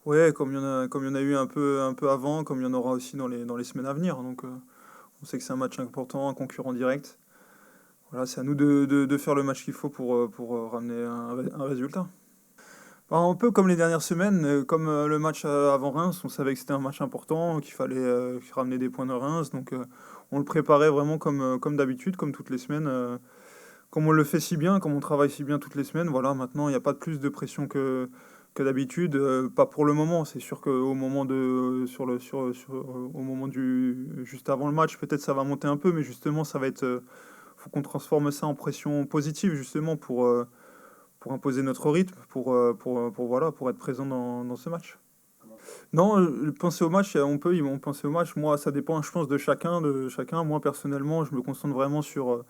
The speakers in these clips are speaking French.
Ouais, comme il y en a eu un peu avant, comme il y en aura aussi dans les semaines à venir. Donc, on sait que c'est un match important, un concurrent direct. Voilà, c'est à nous de faire le match qu'il faut pour ramener un résultat. Bah, un peu comme les dernières semaines, comme le match avant Reims, on savait que c'était un match important, qu'il fallait ramener des points de Reims. Donc, on le préparait vraiment comme d'habitude, comme toutes les semaines. Comme on le fait si bien, comme on travaille si bien toutes les semaines, voilà, maintenant il n'y a pas de plus de pression que d'habitude, pas pour le moment. C'est sûr qu'au moment au moment juste avant le match, peut-être ça va monter un peu, mais justement ça va être, faut qu'on transforme ça en pression positive justement pour imposer notre rythme, voilà, pour être présent dans ce match. Non, penser au match, on peut, ils vont penser au match. Moi, ça dépend, je pense, de chacun. Moi, personnellement, je me concentre vraiment sur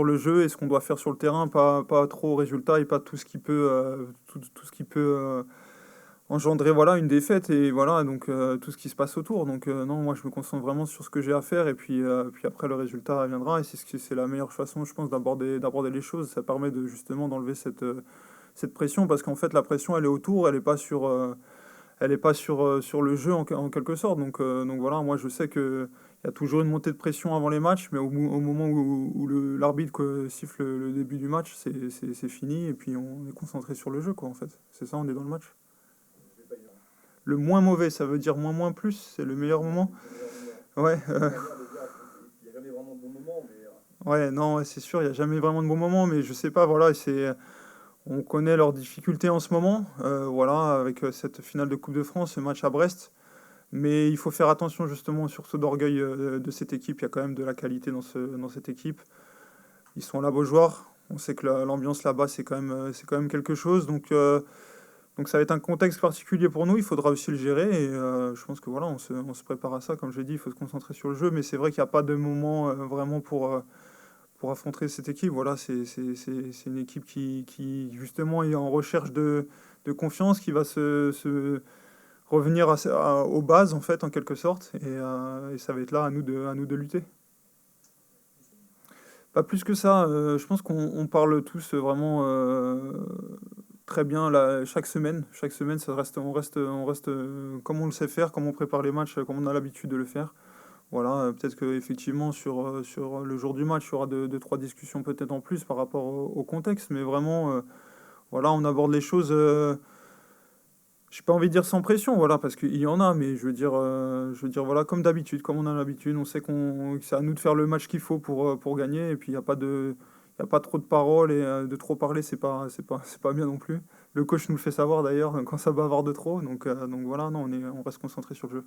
le jeu et ce qu'on doit faire sur le terrain, pas trop au résultat et pas tout ce qui peut, tout ce qui peut engendrer voilà, une défaite et voilà, donc tout ce qui se passe autour. Donc non, moi je me concentre vraiment sur ce que j'ai à faire et puis après le résultat viendra et c'est la meilleure façon, je pense, d'aborder les choses. Ça permet de justement d'enlever cette pression parce qu'en fait la pression elle est autour, elle est pas sur le jeu en quelque sorte. Donc voilà, moi je sais que il y a toujours une montée de pression avant les matchs, mais au moment où l'arbitre siffle le début du match, c'est fini et puis on est concentré sur le jeu, quoi, en fait. C'est ça, on est dans le match. Le moins mauvais, ça veut dire moins moins plus, c'est le meilleur moment. Ouais, ouais, non, ouais, c'est sûr, il n'y a jamais vraiment de bon moment, mais je sais pas, voilà, on connaît leurs difficultés en ce moment, voilà, avec cette finale de Coupe de France, ce match à Brest. Mais il faut faire attention justement sur ce d'orgueil de cette équipe. Il y a quand même de la qualité dans cette équipe. Ils sont là beaujoire. On sait que l'ambiance là-bas, c'est quand même quelque chose. Donc ça va être un contexte particulier pour nous. Il faudra aussi le gérer. Et je pense que voilà, on se prépare à ça. Comme je l'ai dit, il faut se concentrer sur le jeu. Mais c'est vrai qu'il n'y a pas de moment vraiment pour affronter cette équipe. Voilà, c'est une équipe qui justement est en recherche de confiance, qui va revenir aux bases, en fait, en quelque sorte. Et ça va être là à nous de lutter. Pas plus que ça, je pense qu'on parle tous vraiment très bien là, chaque semaine. Chaque semaine, on reste comme on le sait faire, comme on prépare les matchs, comme on a l'habitude de le faire. Voilà, peut-être qu'effectivement, sur le jour du match, il y aura deux, trois discussions peut-être en plus par rapport au contexte, mais vraiment, voilà, on aborde les choses. J'ai pas envie de dire sans pression, voilà, parce qu'il y en a, mais je veux dire, voilà, comme d'habitude, comme on a l'habitude, on sait que c'est à nous de faire le match qu'il faut pour gagner, et puis il y a pas trop de paroles, et de trop parler, c'est pas bien non plus. Le coach nous le fait savoir d'ailleurs, quand ça bavard de trop, donc voilà, non, on reste concentré sur le jeu.